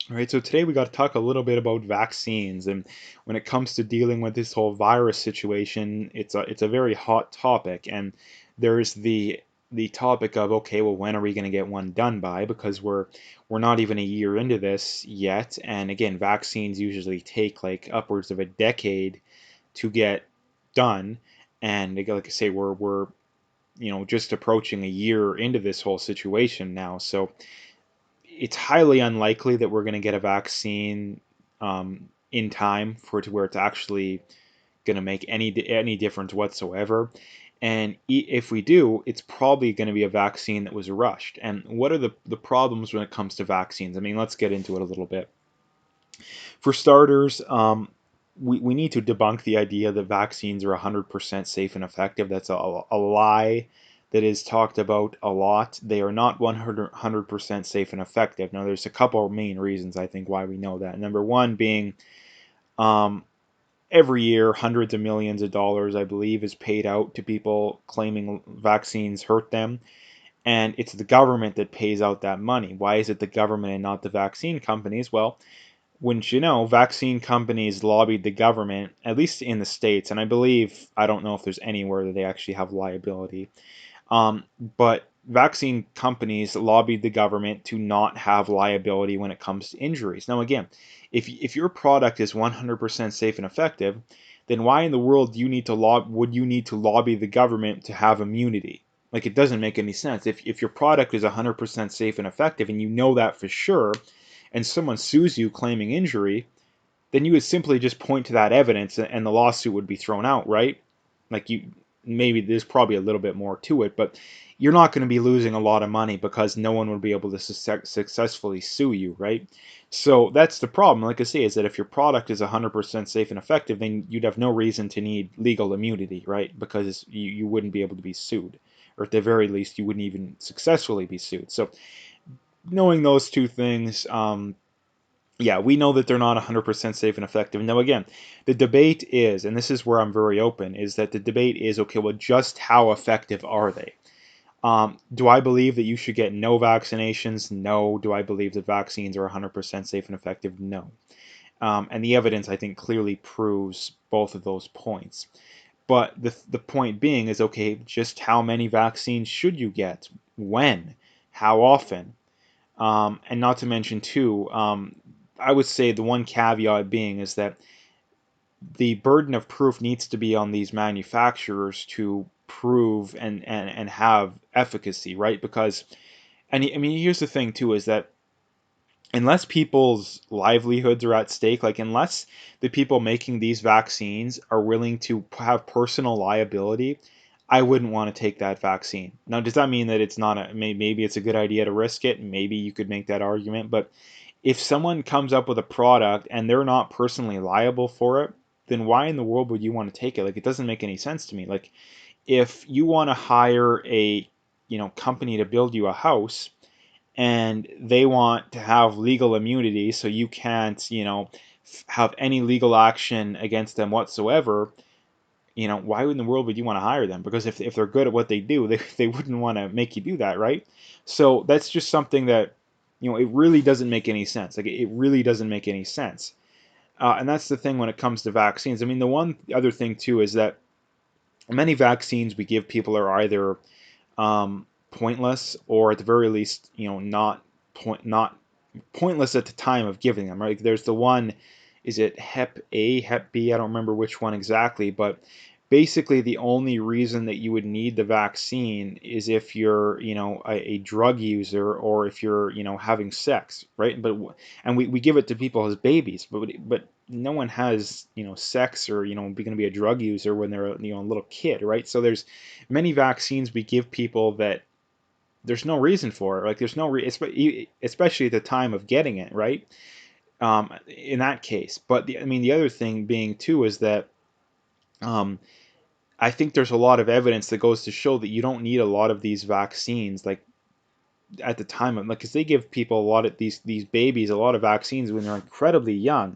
All right, so today we got to talk a little bit about vaccines, and when it comes to dealing with this whole virus situation, it's a very hot topic, and there's the topic of, okay, well, when are we going to get one done by? Because we're not even a year into this yet, and again, vaccines usually take like upwards of a decade to get done, and like I say, we're just approaching a year into this whole situation now, so it's highly unlikely that we're going to get a vaccine in time for it to where it's actually going to make any difference whatsoever. And if we do, it's probably going to be a vaccine that was rushed. And what are the problems when it comes to vaccines? I mean, let's get into it a little bit. For starters, we need to debunk the idea that vaccines are 100% safe and effective. That's a lie that is talked about a lot. They are not 100% safe and effective. Now, there's a couple of main reasons I think why we know that. Number one being um, every year, hundreds of millions of dollars, I believe, is paid out to people claiming vaccines hurt them. And it's the government that pays out that money. Why is it the government and not the vaccine companies? Well, wouldn't you know, vaccine companies lobbied the government, at least in the States, and I believe, I don't know if there's anywhere that they actually have liability, but vaccine companies lobbied the government to not have liability when it comes to injuries. Now, again, if your product is 100% safe and effective, then why in the world do you need to would you need to lobby the government to have immunity? Like, it doesn't make any sense. If your product is 100% safe and effective and you know that for sure, and someone sues you claiming injury, then you would simply just point to that evidence and the lawsuit would be thrown out, right? Like, you maybe there's probably a little bit more to it, but you're not going to be losing a lot of money because no one would be able to successfully sue you, right? So that's the problem. Like I say, is that if your product is 100% safe and effective, then you'd have no reason to need legal immunity, right? Because you wouldn't be able to be sued, or at the very least, you wouldn't even successfully be sued. So knowing those two things, yeah, we know that they're not 100% safe and effective. Now, again, the debate is, and this is where I'm very open, is that the debate is, okay, well, just how effective are they? Do I believe that you should get no vaccinations? No. Do I believe that vaccines are 100% safe and effective? No. And the evidence, I think, clearly proves both of those points. But the point being is, okay, just how many vaccines should you get? When? How often? And not to mention, too, I would say the one caveat being is that the burden of proof needs to be on these manufacturers to prove and have efficacy, right? Because, and I mean, here's the thing, too, is that unless people's livelihoods are at stake, like unless the people making these vaccines are willing to have personal liability, I wouldn't want to take that vaccine. Now, does that mean that it's not maybe it's a good idea to risk it? Maybe you could make that argument, but if someone comes up with a product and they're not personally liable for it, then why in the world would you want to take it? Like, it doesn't make any sense to me. Like, if you want to hire a company to build you a house and they want to have legal immunity so you can't have any legal action against them whatsoever, why in the world would you want to hire them? Because if they're good at what they do, they wouldn't want to make you do that, right? So that's just something that it really doesn't make any sense. Like, it really doesn't make any sense. And that's the thing when it comes to vaccines. I mean, the one other thing too is that many vaccines we give people are either pointless, or at the very least, not pointless at the time of giving them. Right? There's the one, is it Hep A, Hep B? I don't remember which one exactly, but basically the only reason that you would need the vaccine is if you're a drug user, or if you're having sex, right? And we give it to people as babies, but no one has sex, or be going to be a drug user when they're a little kid, right? So there's many vaccines we give people that there's no reason for it. Like, there's no especially at the time of getting it, right? In that case. But I mean, the other thing being too is that um, I think there's a lot of evidence that goes to show that you don't need a lot of these vaccines, like at the time of, like, because they give people a lot of these babies a lot of vaccines when they're incredibly young.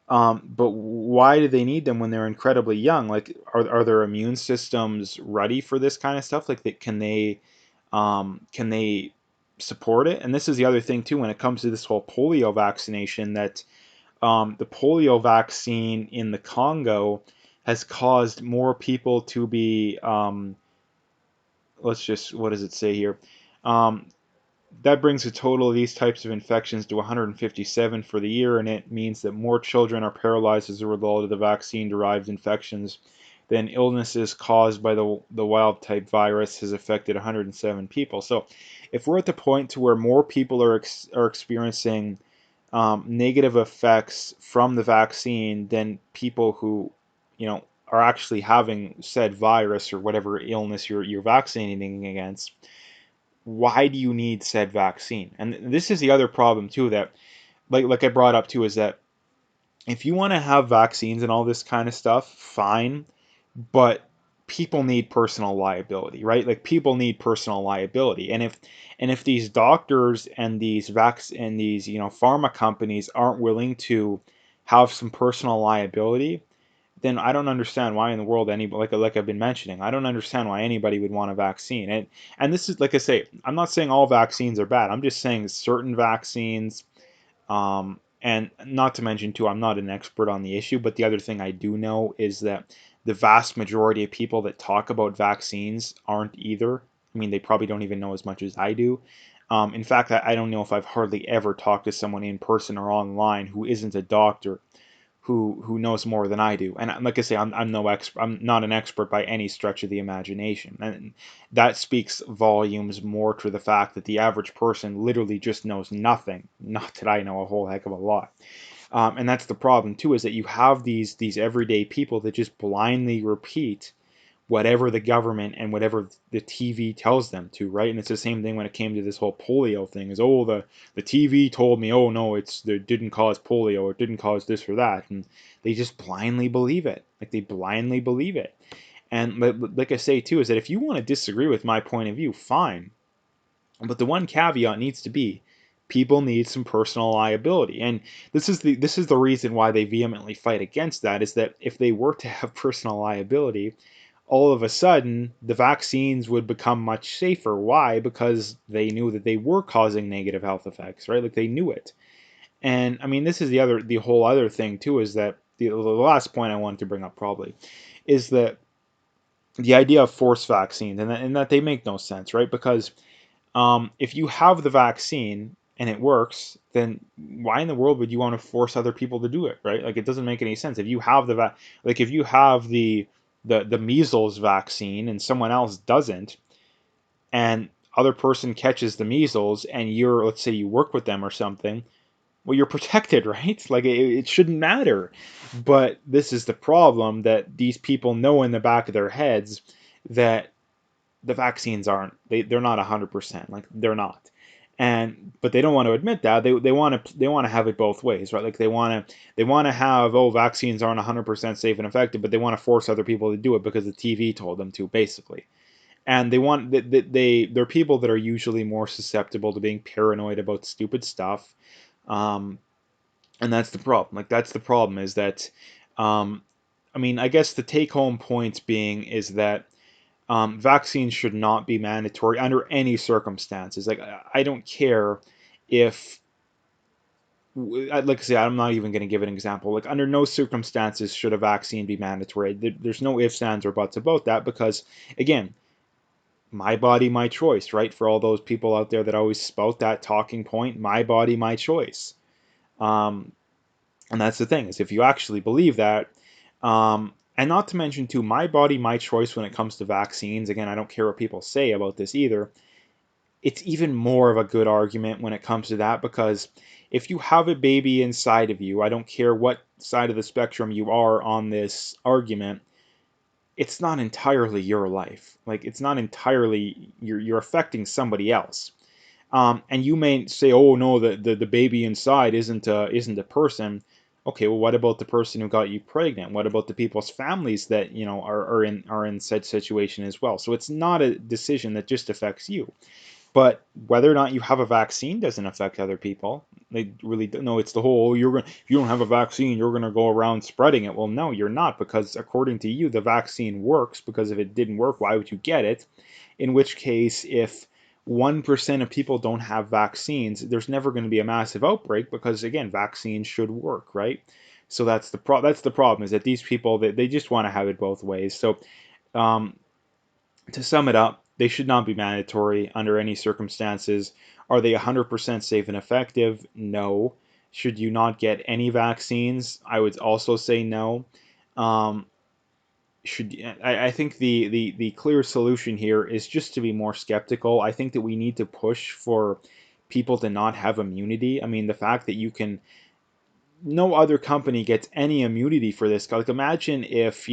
But why do they need them when they're incredibly young? Like, are their immune systems ready for this kind of stuff? Like, can they support it. And this is the other thing too when it comes to this whole polio vaccination, that the polio vaccine in the Congo has caused more people to be, let's just, what does it say here? Um, that brings the total of these types of infections to 157 for the year, and it means that more children are paralyzed as a result of the vaccine-derived infections than illnesses caused by the wild-type virus has affected 107 people. So if we're at the point to where more people are experiencing negative effects from the vaccine than people who, are actually having said virus or whatever illness you're vaccinating against, why do you need said vaccine? And this is the other problem too, that like I brought up too, is that if you want to have vaccines and all this kind of stuff, fine, but people need personal liability, right? Like people need personal liability. And if these doctors and these pharma companies aren't willing to have some personal liability, then I don't understand why in the world anybody, like I've been mentioning, I don't understand why anybody would want a vaccine. And this is, like I say, I'm not saying all vaccines are bad. I'm just saying certain vaccines, and not to mention too, I'm not an expert on the issue, but the other thing I do know is that the vast majority of people that talk about vaccines aren't either. I mean, they probably don't even know as much as I do. In fact, I don't know if I've hardly ever talked to someone in person or online who isn't a doctor who knows more than I do. And like I say, I'm no expert. I'm not an expert by any stretch of the imagination. And that speaks volumes more to the fact that the average person literally just knows nothing. Not that I know a whole heck of a lot. And that's the problem too, is that you have these everyday people that just blindly repeat whatever the government and whatever the TV tells them to, right? And it's the same thing when it came to this whole polio thing. Is, oh, the TV told me, oh no, it didn't cause polio, or it didn't cause this or that, and they just blindly believe it. Like they blindly believe it. And like I say too, is that if you want to disagree with my point of view, fine. But the one caveat needs to be, people need some personal liability. And this is the reason why they vehemently fight against that, is that if they were to have personal liability, all of a sudden the vaccines would become much safer. Why? Because they knew that they were causing negative health effects, right? Like they knew it. And I mean, this is the whole other thing too, is that the last point I wanted to bring up probably is that the idea of forced vaccines, and that they make no sense, right? Because if you have the vaccine and it works, then why in the world would you want to force other people to do it, right? Like it doesn't make any sense. If you have if you have the measles vaccine and someone else doesn't, and other person catches the measles, and let's say you work with them or something, well, you're protected, right? Like it shouldn't matter. But this is the problem, that these people know in the back of their heads that the vaccines they're not 100%, like they're not. But they don't want to admit that. They want to have it both ways, right? Like they want to have, oh, vaccines aren't 100% safe and effective, but they want to force other people to do it because the TV told them to, basically. And they're people that are usually more susceptible to being paranoid about stupid stuff. um, and that's the problem. Like that's the problem, is that, um, I mean, I guess the take home points being is that, vaccines should not be mandatory under any circumstances. Like I don't care if, like I say, I'm not even going to give an example. Like under no circumstances should a vaccine be mandatory. There's no ifs, ands, or buts about that, because again, my body, my choice, right? For all those people out there that always spout that talking point, my body, my choice. Um, and that's the thing, is if you actually believe that, and not to mention too, my body, my choice when it comes to vaccines, again, I don't care what people say about this either, it's even more of a good argument when it comes to that, because if you have a baby inside of you, I don't care what side of the spectrum you are on this argument, it's not entirely your life. Like it's not entirely, you're affecting somebody else. And you may say, "Oh no, the baby inside isn't a person." Okay, well, what about the person who got you pregnant? What about the people's families that are in said situation as well? So it's not a decision that just affects you. But whether or not you have a vaccine doesn't affect other people. They really don't. No, it's the whole, if you don't have a vaccine, you're gonna go around spreading it. Well, no, you're not, because according to you, the vaccine works. Because if it didn't work, why would you get it? In which case, if 1% of people don't have vaccines, there's never going to be a massive outbreak because, again, vaccines should work, right? So that's the problem, is that these people, they just want to have it both ways. So um, to sum it up, they should not be mandatory under any circumstances. Are they 100% safe and effective? No. Should you not get any vaccines? I would also say no. Um, I think the clear solution here is just to be more skeptical. I think that we need to push for people to not have immunity. I mean, the fact that no other company gets any immunity for this. Like, imagine if,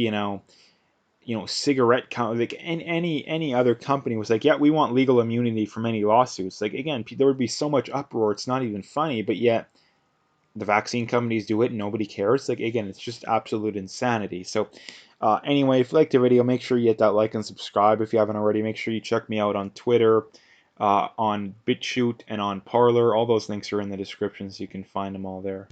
cigarette like any other company was like, yeah, we want legal immunity from any lawsuits. Like, again, there would be so much uproar. It's not even funny, but yet the vaccine companies do it and nobody cares. Like, again, it's just absolute insanity. So anyway, if you liked the video, make sure you hit that like and subscribe if you haven't already. Make sure you check me out on Twitter, on BitChute, and on Parler. All those links are in the description, so you can find them all there.